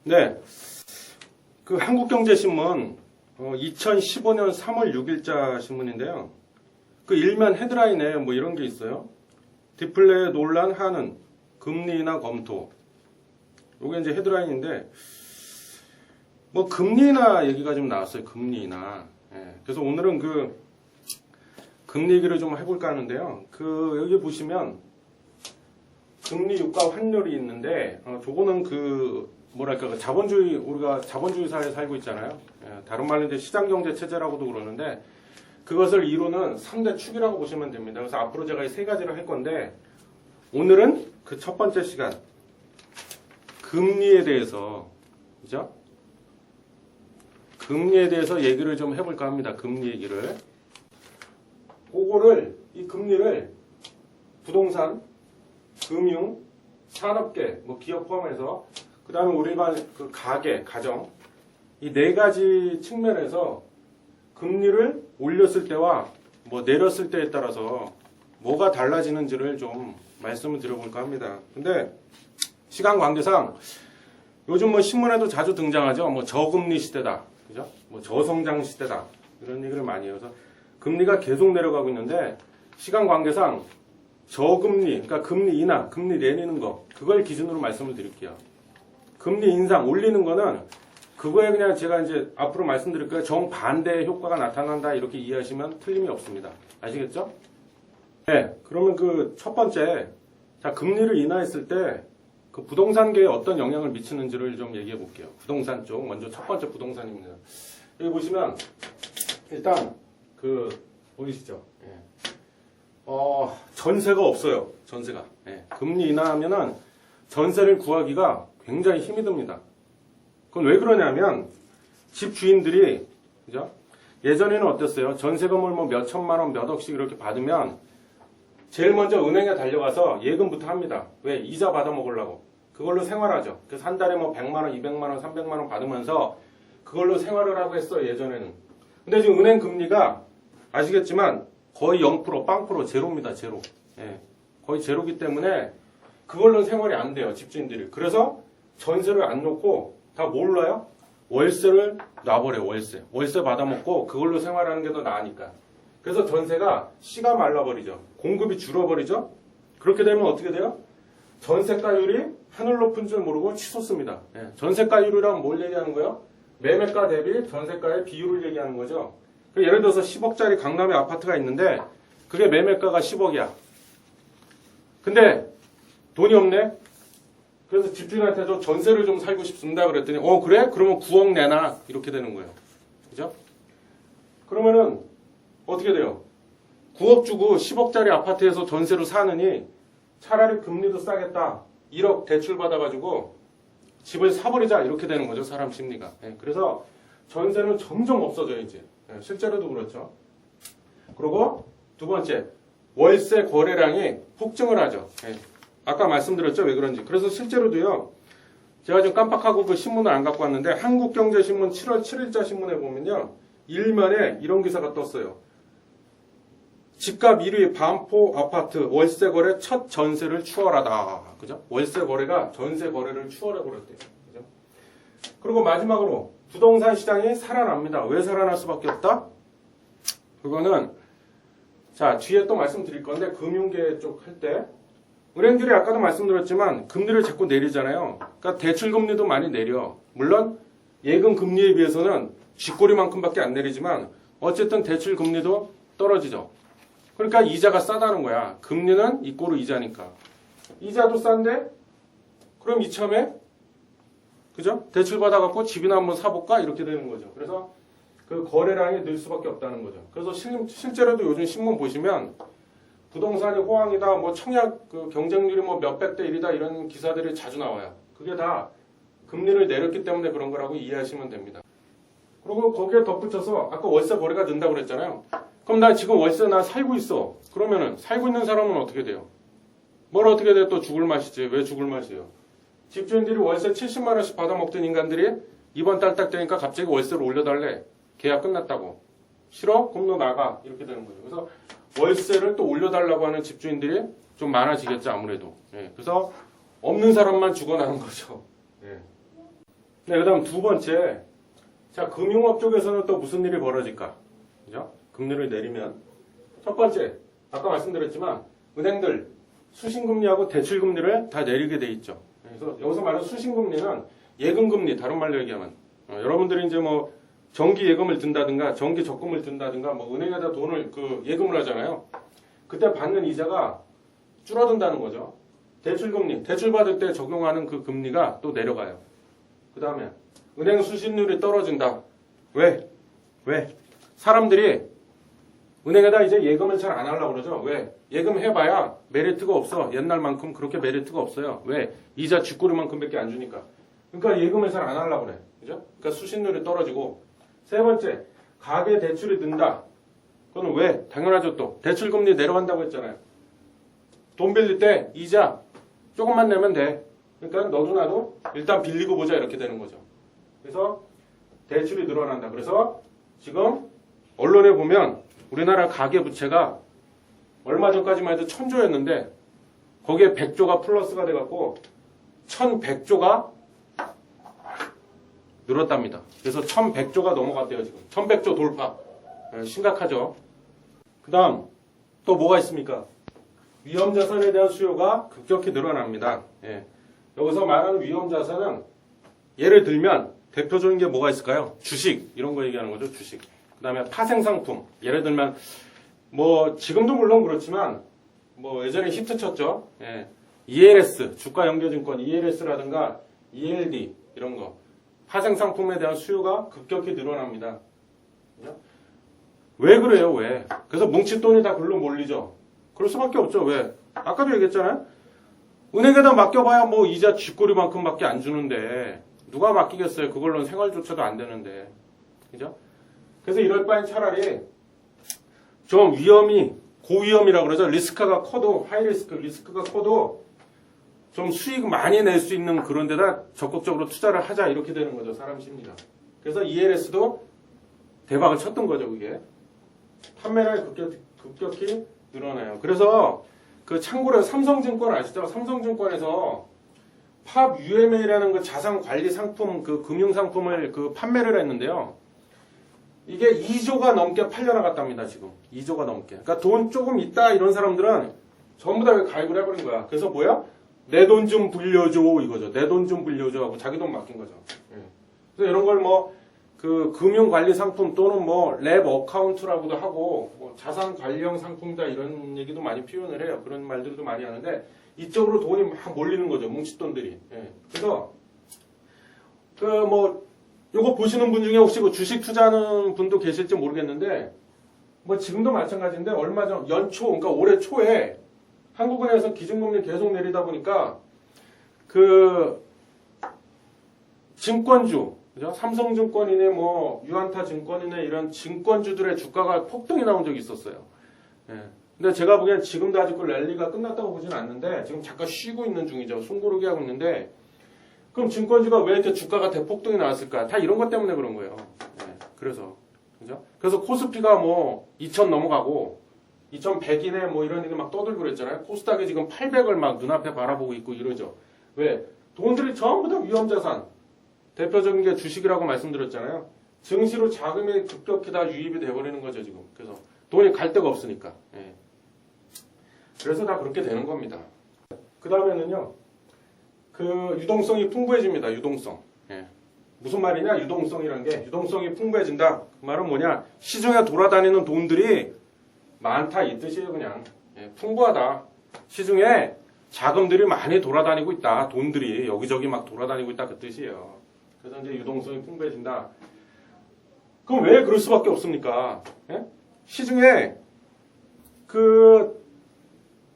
네, 그 한국경제신문 2015년 3월 6일자 신문인데요. 그 일면 헤드라인에 뭐 이런 게 있어요. 디플레 논란 하는 금리 인하 검토. 이게 이제 헤드라인인데 뭐 금리 인하 얘기가 좀 나왔어요. 금리 인하. 예, 그래서 오늘은 그 금리 얘기를 좀 해볼까 하는데요. 그 여기 보시면 금리 유가 환율이 있는데 저거는 그 뭐랄까 그 자본주의 우리가 자본주의 사회에 살고 있잖아요. 예, 다른 말로 이제 시장 경제 체제라고도 그러는데 그것을 이루는 3대 축이라고 보시면 됩니다. 그래서 앞으로 제가 이 세 가지를 할 건데 오늘은 그 첫 번째 시간 금리에 대해서 그죠? 금리에 대해서 얘기를 좀 해볼까 합니다. 금리 얘기를. 그거를 이 금리를 부동산, 금융, 산업계, 뭐 기업 포함해서 그 다음에 우리가 그 가계, 가정 이 네 가지 측면에서 금리를 올렸을 때와 뭐 내렸을 때에 따라서 뭐가 달라지는지를 좀 말씀을 드려볼까 합니다. 근데 시간 관계상 요즘 뭐 신문에도 자주 등장하죠. 뭐 저금리 시대다. 그죠? 뭐 저성장 시대다. 이런 얘기를 많이 해요. 그래서 금리가 계속 내려가고 있는데 시간 관계상 저금리, 그러니까 금리 인하, 금리 내리는 거 그걸 기준으로 말씀을 드릴게요. 금리 인상 올리는 거는 그거에 그냥 제가 이제 앞으로 말씀드릴 거예요. 정반대의 효과가 나타난다 이렇게 이해하시면 틀림이 없습니다. 아시겠죠? 네, 그러면 그 첫 번째, 자 금리를 인하했을 때 그 부동산계에 어떤 영향을 미치는지를 좀 얘기해 볼게요. 부동산 쪽 먼저 첫 번째 부동산입니다. 여기 보시면 일단 그 보이시죠? 예. 전세가 없어요. 전세가. 예. 금리 인하하면은 전세를 구하기가 굉장히 힘이 듭니다. 그건 왜 그러냐면 집 주인들이 그죠? 예전에는 어땠어요? 전세금을 뭐 몇 천만 원, 몇 억씩 이렇게 받으면 제일 먼저 은행에 달려가서 예금부터 합니다. 왜? 이자 받아 먹으려고. 그걸로 생활하죠. 그래서 한 달에 뭐 100만 원, 200만 원, 300만 원 받으면서 그걸로 생활을 하고 했어요. 예전에는. 근데 지금 은행 금리가 아시겠지만 거의 0%, 빵%, 제로입니다. 제로. 예. 거의 제로기 때문에 그걸로 생활이 안 돼요. 집주인들이. 그래서 전세를 안 놓고 다 몰라요? 월세를 놔버려요. 월세. 월세 받아먹고 그걸로 생활하는 게 더 나으니까. 그래서 전세가 씨가 말라버리죠. 공급이 줄어버리죠. 그렇게 되면 어떻게 돼요? 전세가율이 하늘 높은 줄 모르고 치솟습니다. 예. 전세가율이란 뭘 얘기하는 거예요? 매매가 대비 전세가의 비율을 얘기하는 거죠. 예를 들어서 10억짜리 강남에 아파트가 있는데 그게 매매가가 10억이야. 근데 돈이 없네? 그래서 집주인한테 저 전세를 좀 살고 싶습니다. 그랬더니 그래? 그러면 9억 내놔. 이렇게 되는 거예요. 그죠? 그러면은 어떻게 돼요? 9억 주고 10억짜리 아파트에서 전세로 사느니 차라리 금리도 싸겠다. 1억 대출 받아가지고 집을 사버리자. 이렇게 되는 거죠. 사람 심리가. 예, 그래서 전세는 점점 없어져요. 이제. 예, 실제로도 그렇죠. 그리고 두 번째, 월세 거래량이 폭증을 하죠. 예, 아까 말씀드렸죠. 왜 그런지. 그래서 실제로도요. 제가 좀 깜빡하고 그 신문을 안 갖고 왔는데 한국경제신문 7월 7일자 신문에 보면요. 일면에 이런 기사가 떴어요. 집값 1위 반포 아파트 월세 거래 첫 전세를 추월하다. 그죠? 월세 거래가 전세 거래를 추월해 버렸대요. 그죠? 그리고 마지막으로 부동산 시장이 살아납니다. 왜 살아날 수밖에 없다? 그거는 자 뒤에 또 말씀드릴 건데 금융계 쪽 할 때 은행들이 아까도 말씀드렸지만 금리를 자꾸 내리잖아요. 그러니까 대출 금리도 많이 내려. 물론 예금 금리에 비해서는 쥐꼬리만큼밖에 안 내리지만 어쨌든 대출 금리도 떨어지죠. 그러니까 이자가 싸다는 거야. 금리는 이꼬르 이자니까. 이자도 싼데 그럼 이참에 그죠? 대출 받아갖고 집이나 한번 사볼까? 이렇게 되는 거죠. 그래서 그 거래량이 늘 수밖에 없다는 거죠. 그래서 실제로도 요즘 신문 보시면 부동산이 호황이다, 뭐 청약 그 경쟁률이 뭐 몇백 대 1이다 이런 기사들이 자주 나와요. 그게 다 금리를 내렸기 때문에 그런 거라고 이해하시면 됩니다. 그리고 거기에 덧붙여서 아까 월세 거래가 는다고 그랬잖아요. 그럼 나 지금 월세 나 살고 있어. 그러면은 살고 있는 사람은 어떻게 돼요? 뭘 어떻게 돼? 또 죽을 맛이지. 왜 죽을 맛이에요? 집주인들이 월세 70만 원씩 받아먹던 인간들이 이번 달 딱 되니까 갑자기 월세를 올려달래. 계약 끝났다고. 싫어? 그럼 너 나가. 이렇게 되는 거죠. 그래서 월세를 또 올려달라고 하는 집주인들이 좀 많아지겠죠. 아무래도. 예. 그래서 없는 사람만 죽어나는 거죠. 예. 네, 그 다음 두 번째. 자, 금융업 쪽에서는 또 무슨 일이 벌어질까? 그죠? 금리를 내리면. 첫 번째, 아까 말씀드렸지만, 은행들 수신금리하고 대출금리를 다 내리게 돼 있죠. 그래서 여기서 말하는 수신금리는 예금금리, 다른 말로 얘기하면. 여러분들이 이제 뭐, 정기 예금을 든다든가, 정기 적금을 든다든가, 뭐, 은행에다 돈을 예금을 하잖아요. 그때 받는 이자가 줄어든다는 거죠. 대출금리, 대출 받을 때 적용하는 그 금리가 또 내려가요. 그 다음에 은행 수신율이 떨어진다. 왜? 사람들이 은행에다 이제 예금을 잘 안 하려고 그러죠. 왜? 예금 해봐야 메리트가 없어. 옛날만큼 그렇게 메리트가 없어요. 왜? 이자 쥐꼬리만큼밖에 안 주니까. 그러니까 예금을 잘 안 하려고 그래. 그죠? 그러니까 수신율이 떨어지고. 세 번째, 가계 대출이 는다. 그건 왜? 당연하죠 또. 대출금리 내려간다고 했잖아요. 돈 빌릴 때 이자 조금만 내면 돼. 그러니까 너도 나도 일단 빌리고 보자 이렇게 되는 거죠. 그래서 대출이 늘어난다. 그래서 지금 언론에 보면 우리나라 가계부채가 얼마 전까지만 해도 1000조였는데 거기에 100조가 플러스가 돼갖고 1100조가 늘었답니다. 그래서 1100조가 넘어갔대요 지금. 1100조 돌파. 심각하죠. 그 다음 또 뭐가 있습니까? 위험자산에 대한 수요가 급격히 늘어납니다. 예. 여기서 말하는 위험자산은 예를 들면 대표적인 게 뭐가 있을까요? 주식 이런 거 얘기하는 거죠. 주식. 그 다음에 파생상품. 예를 들면 뭐 지금도 물론 그렇지만 뭐 예전에 히트 쳤죠. 예. ELS 주가연계증권 ELS라든가 ELD 이런 거 파생상품에 대한 수요가 급격히 늘어납니다. 왜 그래요? 왜? 그래서 뭉칫돈이 다 글로 몰리죠. 그럴 수밖에 없죠. 왜? 아까도 얘기했잖아요. 은행에다 맡겨봐야 뭐 이자 쥐꼬리만큼밖에 안 주는데 누가 맡기겠어요? 그걸로는 생활조차도 안 되는데. 그죠? 그래서 이럴 바엔 차라리 좀 위험이 고위험이라고 그러죠. 리스크가 커도 리스크가 커도 좀 수익 많이 낼 수 있는 그런 데다 적극적으로 투자를 하자 이렇게 되는 거죠. 사람 심리가. 그래서 ELS도 대박을 쳤던 거죠. 그게. 판매량이 급격히 늘어나요. 그래서 그 참고로 삼성증권 아시죠? 삼성증권에서 팝 UMA라는 그 자산 관리 상품, 그 금융 상품을 그 판매를 했는데요. 이게 2조가 넘게 팔려나갔답니다. 지금 2조가 넘게. 그러니까 돈 조금 있다 이런 사람들은 전부 다 가입을 해버린 거야. 그래서 뭐야? 내 돈 좀 불려줘 이거죠. 내 돈 좀 불려줘 하고 자기 돈 맡긴 거죠. 그래서 이런 걸 뭐 그 금융관리 상품 또는 뭐 랩 어카운트라고도 하고 뭐 자산 관리형 상품이다 이런 얘기도 많이 표현을 해요. 그런 말들도 많이 하는데 이쪽으로 돈이 막 몰리는 거죠. 뭉칫돈들이. 그래서 그 뭐 요거 보시는 분 중에 혹시 그 주식 투자하는 분도 계실지 모르겠는데 뭐 지금도 마찬가지인데 얼마 전 연초 그러니까 올해 초에 한국은행에서 기준금리 계속 내리다 보니까 그 증권주 그죠? 삼성증권이네, 뭐, 유한타 증권이네, 이런 증권주들의 주가가 폭등이 나온 적이 있었어요. 근데 제가 보기엔 지금도 아직 그 랠리가 끝났다고 보지는 않는데, 지금 잠깐 쉬고 있는 중이죠. 숨고르기 하고 있는데, 그럼 증권주가 왜 이렇게 주가가 대폭등이 나왔을까? 다 이런 것 때문에 그런 거예요. 그래서. 그죠? 그래서 코스피가 뭐, 2000 넘어가고, 2100이네, 뭐 이런 얘기 막 떠들고 그랬잖아요. 코스닥이 지금 800을 막 눈앞에 바라보고 있고 이러죠. 왜? 돈들이 전부 다 위험자산. 대표적인 게 주식이라고 말씀드렸잖아요. 증시로 자금이 급격히 다 유입이 돼버리는 거죠, 지금. 그래서 돈이 갈 데가 없으니까. 그래서 다 그렇게 되는 겁니다. 그 다음에는요, 그 유동성이 풍부해집니다, 유동성. 무슨 말이냐, 유동성이란 게, 유동성이 풍부해진다. 그 말은 뭐냐, 시중에 돌아다니는 돈들이 많다, 이 뜻이에요, 그냥. 풍부하다. 시중에 자금들이 많이 돌아다니고 있다. 돈들이 여기저기 막 돌아다니고 있다, 그 뜻이에요. 그래서 이제 유동성이 풍부해진다. 그럼 왜 그럴 수밖에 없습니까? 시중에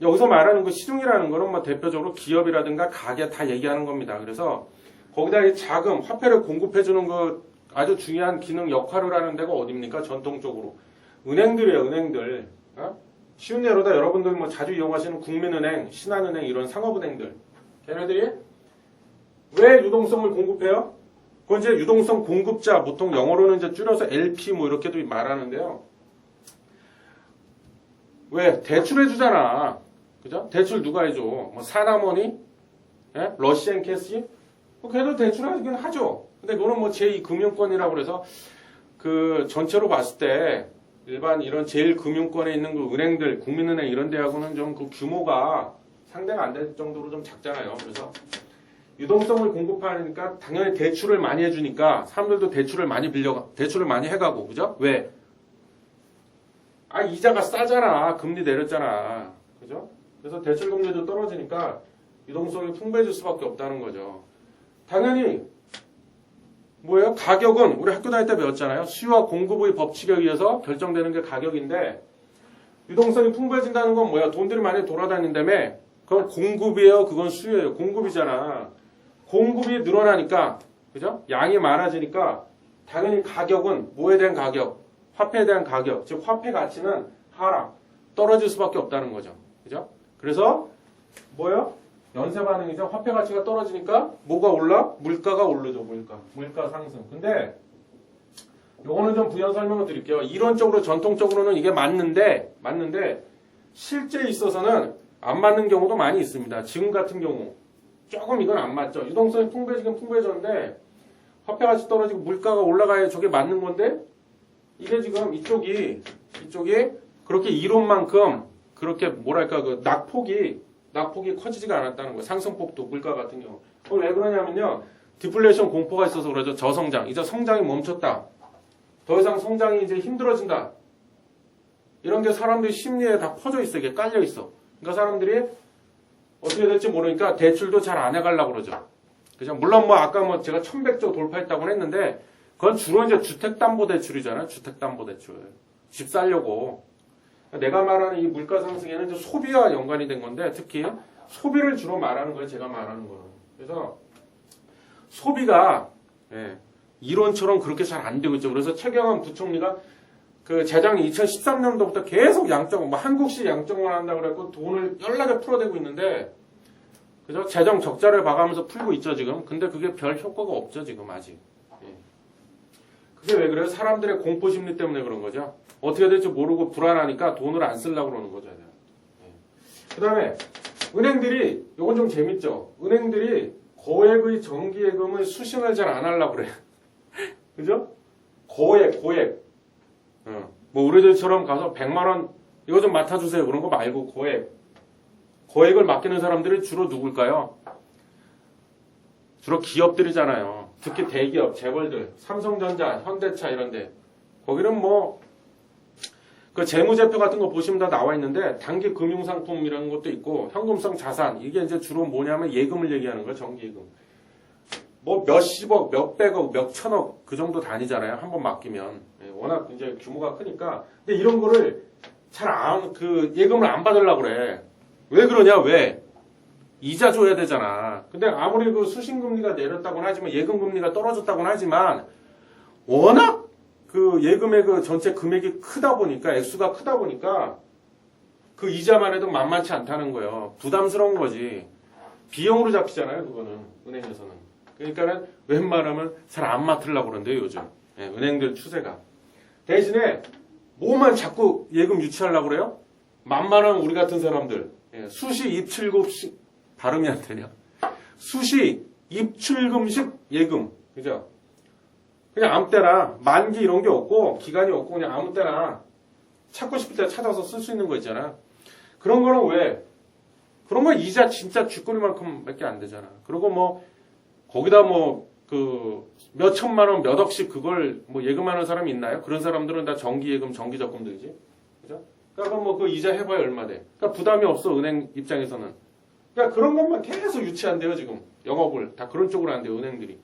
여기서 말하는 그 시중이라는 거는 뭐 대표적으로 기업이라든가 가게 다 얘기하는 겁니다. 그래서 거기다 이 자금, 화폐를 공급해주는 그 아주 중요한 기능 역할을 하는 데가 어디입니까? 전통적으로 은행들이에요. 은행들. 쉬운 예로다 여러분들 뭐 자주 이용하시는 국민은행, 신한은행 이런 상업은행들. 걔네들이 왜 유동성을 공급해요? 그건 이제 유동성 공급자, 보통 영어로는 이제 줄여서 LP 뭐 이렇게도 말하는데요. 왜? 대출해주잖아. 그죠? 대출 누가 해줘? 뭐 사나머니? 러시안 캐시? 걔도 대출하긴 하죠. 근데 그거는 뭐 제2금융권이라고 그래서 그 전체로 봤을 때 일반 이런 제1금융권에 있는 그 은행들, 국민은행 이런 데하고는 좀 그 규모가 상대가 안 될 정도로 좀 작잖아요. 그래서 유동성을 공급하니까 당연히 대출을 많이 해주니까 사람들도 대출을 많이 해가고, 그죠? 왜? 이자가 싸잖아. 금리 내렸잖아. 그죠? 그래서 대출 금리도 떨어지니까 유동성이 풍부해질 수밖에 없다는 거죠. 당연히 뭐예요? 가격은 우리 학교 다닐 때 배웠잖아요. 수요와 공급의 법칙에 의해서 결정되는 게 가격인데 유동성이 풍부해진다는 건 뭐야? 돈들이 많이 돌아다닌다며 그건 공급이에요? 그건 수요예요? 공급이잖아. 공급이 늘어나니까 그죠? 양이 많아지니까 당연히 가격은 뭐에 대한 가격? 화폐에 대한 가격, 즉 화폐 가치는 하락, 떨어질 수밖에 없다는 거죠. 그죠? 그래서 뭐예요? 연쇄 반응이죠. 화폐 가치가 떨어지니까 뭐가 올라? 물가가 오르죠. 물가 상승. 근데 요거는 좀 부연 설명을 드릴게요. 이론적으로 전통적으로는 이게 맞는데 실제에 있어서는 안 맞는 경우도 많이 있습니다. 지금 같은 경우 조금 이건 안 맞죠. 유동성이 풍부해지긴 풍부해졌는데 화폐 가치 떨어지고 물가가 올라가야 저게 맞는 건데 이게 지금 이쪽이 그렇게 이론만큼 그렇게 뭐랄까 그 낙폭이 커지지가 않았다는 거예요. 상승폭도 물가 같은 경우. 그걸 왜 그러냐면요. 디플레이션 공포가 있어서 그러죠. 저성장. 이제 성장이 멈췄다. 더 이상 성장이 이제 힘들어진다. 이런 게 사람들이 심리에 다 퍼져 있어. 이게 깔려 있어. 그러니까 사람들이 어떻게 될지 모르니까 대출도 잘 안 해가려고 그러죠. 그죠? 물론 뭐 아까 뭐 제가 1100조 돌파했다고 했는데 그건 주로 이제 주택담보대출이잖아요. 주택담보대출. 집 살려고. 내가 말하는 이 물가 상승에는 이제 소비와 연관이 된 건데 특히 소비를 주로 말하는 거예요. 제가 말하는 거는. 그래서 소비가 이론처럼 그렇게 잘 안 되고 있죠. 그래서 최경환 부총리가 그 재작 2013년도부터 계속 양적, 뭐 한국식 양적완 한다고 그랬고 돈을 연락에 풀어대고 있는데 그죠? 재정 적자를 봐가면서 풀고 있죠 지금. 근데 그게 별 효과가 없죠 지금 아직. 그게 왜 그래요? 사람들의 공포심리 때문에 그런 거죠. 어떻게 될지 모르고 불안하니까 돈을 안 쓰려고 그러는 거죠. 그 다음에 은행들이 이건 좀 재밌죠. 은행들이 고액의 정기예금을 수신을 잘 안 하려고 그래요. 그죠? 고액. 뭐 우리들처럼 가서 100만 원 이거 좀 맡아주세요. 그런 거 말고 고액을 맡기는 사람들이 주로 누굴까요? 주로 기업들이잖아요. 특히 대기업, 재벌들, 삼성전자, 현대차 이런데 거기는 뭐 그 재무제표 같은 거 보시면 다 나와 있는데 단기 금융상품이라는 것도 있고 현금성 자산 이게 이제 주로 뭐냐면 예금을 얘기하는 거예요. 정기예금. 뭐 몇십억, 몇백억, 몇천억 그 정도 단위잖아요. 한번 맡기면 워낙 이제 규모가 크니까 근데 이런 거를 그 예금을 안 받으려고 그래. 왜 그러냐? 왜? 이자 줘야 되잖아. 근데 아무리 그 수신금리가 내렸다고는 하지만 예금금리가 떨어졌다고는 하지만 워낙 그 예금의 그 전체 금액이 크다 보니까 액수가 크다 보니까 그 이자만 해도 만만치 않다는 거예요. 부담스러운 거지. 비용으로 잡히잖아요. 그거는 은행에서는. 그러니까는 웬만하면 잘 안 맡으려고 그러는데요. 요즘 은행들 추세가. 대신에 뭐만 자꾸 예금 유치하려고 그래요? 만만한 우리 같은 사람들 수시 입출금식 발음이 안 되냐? 수시 입출금식 예금, 그죠? 그냥 아무 때나 만기 이런 게 없고 기간이 없고 그냥 아무 때나 찾고 싶을 때 찾아서 쓸 수 있는 거 있잖아. 그런 거는 왜? 그런 거 이자 진짜 쥐꼬리만큼밖에 안 되잖아. 그리고 뭐 거기다 뭐 그 몇 천만 원, 몇 억씩 그걸 뭐 예금하는 사람이 있나요? 그런 사람들은 다 정기예금, 정기적금들이지, 그죠? 그러니까 뭐 그 이자 해봐야 얼마 돼? 그러니까 부담이 없어 은행 입장에서는. 그러니까 그런 것만 계속 유치한대요 지금 영업을 다 그런 쪽으로 한대요 은행들이.